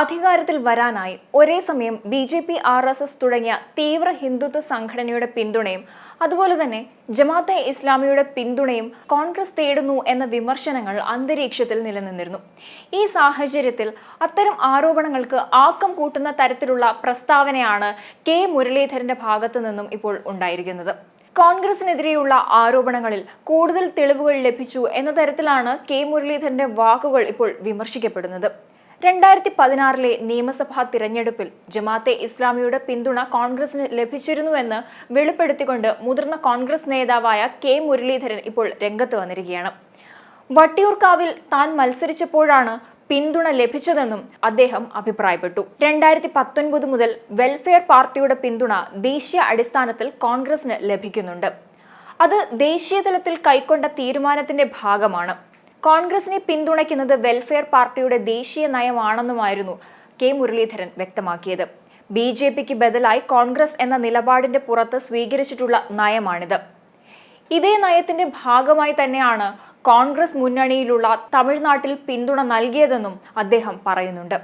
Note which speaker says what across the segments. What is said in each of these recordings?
Speaker 1: അധികാരത്തിൽ വരാനായി ഒരേ സമയം BJP, RSS തുടങ്ങിയ തീവ്ര ഹിന്ദുത്വ സംഘടനയുടെ പിന്തുണയും അതുപോലെ തന്നെ ജമാഅത്തെ ഇസ്ലാമിയുടെ പിന്തുണയും കോൺഗ്രസ് തേടുന്നു എന്ന വിമർശനങ്ങൾ അന്തരീക്ഷത്തിൽ നിലനിന്നിരുന്നു. ഈ സാഹചര്യത്തിൽ അത്തരം ആരോപണങ്ങൾക്ക് ആക്കം കൂട്ടുന്ന തരത്തിലുള്ള പ്രസ്താവനയാണ് കെ മുരളീധരന്റെ ഭാഗത്തു നിന്നും ഇപ്പോൾ ഉണ്ടായിരിക്കുന്നത്. കോൺഗ്രസിനെതിരെയുള്ള ആരോപണങ്ങളിൽ കൂടുതൽ തെളിവുകൾ ലഭിച്ചു എന്ന തരത്തിലാണ് കെ മുരളീധരന്റെ വാക്കുകൾ ഇപ്പോൾ വിമർശിക്കപ്പെടുന്നത്. 2016 നിയമസഭാ തിരഞ്ഞെടുപ്പിൽ ജമാഅത്തെ ഇസ്ലാമിയുടെ പിന്തുണ കോൺഗ്രസിന് ലഭിച്ചിരുന്നുവെന്ന് വെളിപ്പെടുത്തിക്കൊണ്ട് മുതിർന്ന കോൺഗ്രസ് നേതാവായ കെ മുരളീധരൻ ഇപ്പോൾ രംഗത്ത് വന്നിരിക്കുകയാണ്. വട്ടിയൂർക്കാവിൽ താൻ മത്സരിച്ചപ്പോഴാണ് പിന്തുണ ലഭിച്ചതെന്നും അദ്ദേഹം അഭിപ്രായപ്പെട്ടു. 2019 മുതൽ വെൽഫെയർ പാർട്ടിയുടെ പിന്തുണ ദേശീയ അടിസ്ഥാനത്തിൽ കോൺഗ്രസിന് ലഭിക്കുന്നുണ്ട്. അത് ദേശീയ തലത്തിൽ കൈക്കൊണ്ട തീരുമാനത്തിന്റെ ഭാഗമാണ്. കോൺഗ്രസിനെ പിന്തുണയ്ക്കുന്നത് വെൽഫെയർ പാർട്ടിയുടെ ദേശീയ നയമാണെന്നുമായിരുന്നു കെ മുരളീധരൻ വ്യക്തമാക്കിയത്. BJPക്ക് ബദലായി കോൺഗ്രസ് എന്ന നിലപാടിന്റെ പുറത്ത് സ്വീകരിച്ചിട്ടുള്ള നയമാണിത്. ഇതേ നയത്തിന്റെ ഭാഗമായി തന്നെയാണ് കോൺഗ്രസ് മുന്നണിയിലുള്ള തമിഴ്നാട്ടിൽ പിന്തുണ നൽകിയതെന്നും അദ്ദേഹം പറയുന്നുണ്ട്.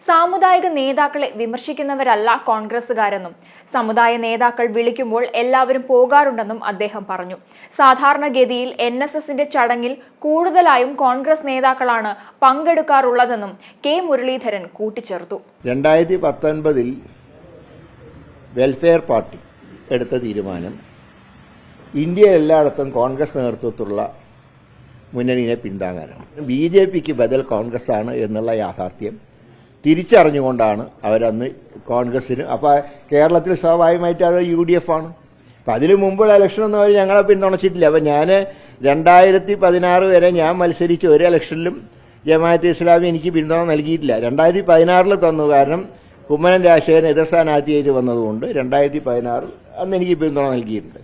Speaker 1: സാമുദായിക നേതാക്കളെ വിമർശിക്കുന്നവരല്ല കോൺഗ്രസുകാരെന്നും സമുദായ നേതാക്കൾ വിളിക്കുമ്പോൾ എല്ലാവരും പോകാറുണ്ടെന്നും അദ്ദേഹം പറഞ്ഞു. സാധാരണഗതിയിൽ NSSന്റെ ചടങ്ങിൽ കൂടുതലായും കോൺഗ്രസ് നേതാക്കളാണ് പങ്കെടുക്കാറുള്ളതെന്നും കെ മുരളീധരൻ കൂട്ടിച്ചേർത്തു.
Speaker 2: 2019 വെൽഫെയർ പാർട്ടി എടുത്ത തീരുമാനം ഇന്ത്യയിൽ എല്ലായിടത്തും കോൺഗ്രസ് നേതൃത്വത്തിലുള്ള മുന്നണിയെ പിന്താങ്ങാനാണ്. BJPക്ക് ബദൽ കോൺഗ്രസ് ആണ് എന്നുള്ള യാഥാർത്ഥ്യം തിരിച്ചറിഞ്ഞുകൊണ്ടാണ് അവരന്ന് കോൺഗ്രസിന്, അപ്പോൾ കേരളത്തിൽ സ്വാഭാവികമായിട്ട് അത് UDF ആണ്. അപ്പം അതിനു മുമ്പുള്ള ഇലക്ഷനൊന്നും അവർ ഞങ്ങളെ പിന്തുണച്ചിട്ടില്ല. അപ്പം ഞാൻ 2016 വരെ ഞാൻ മത്സരിച്ച ഒരു ഇലക്ഷനിലും ജമാഅത്തെ ഇസ്ലാമി എനിക്ക് പിന്തുണ നൽകിയിട്ടില്ല. 2016 തന്നു, കാരണം കുമ്മനം രാജശേഖരൻ എതിർ സ്ഥാനാർത്ഥിയായിട്ട് വന്നതുകൊണ്ട് 2016 അന്ന് എനിക്ക് പിന്തുണ നൽകിയിട്ടുണ്ട്.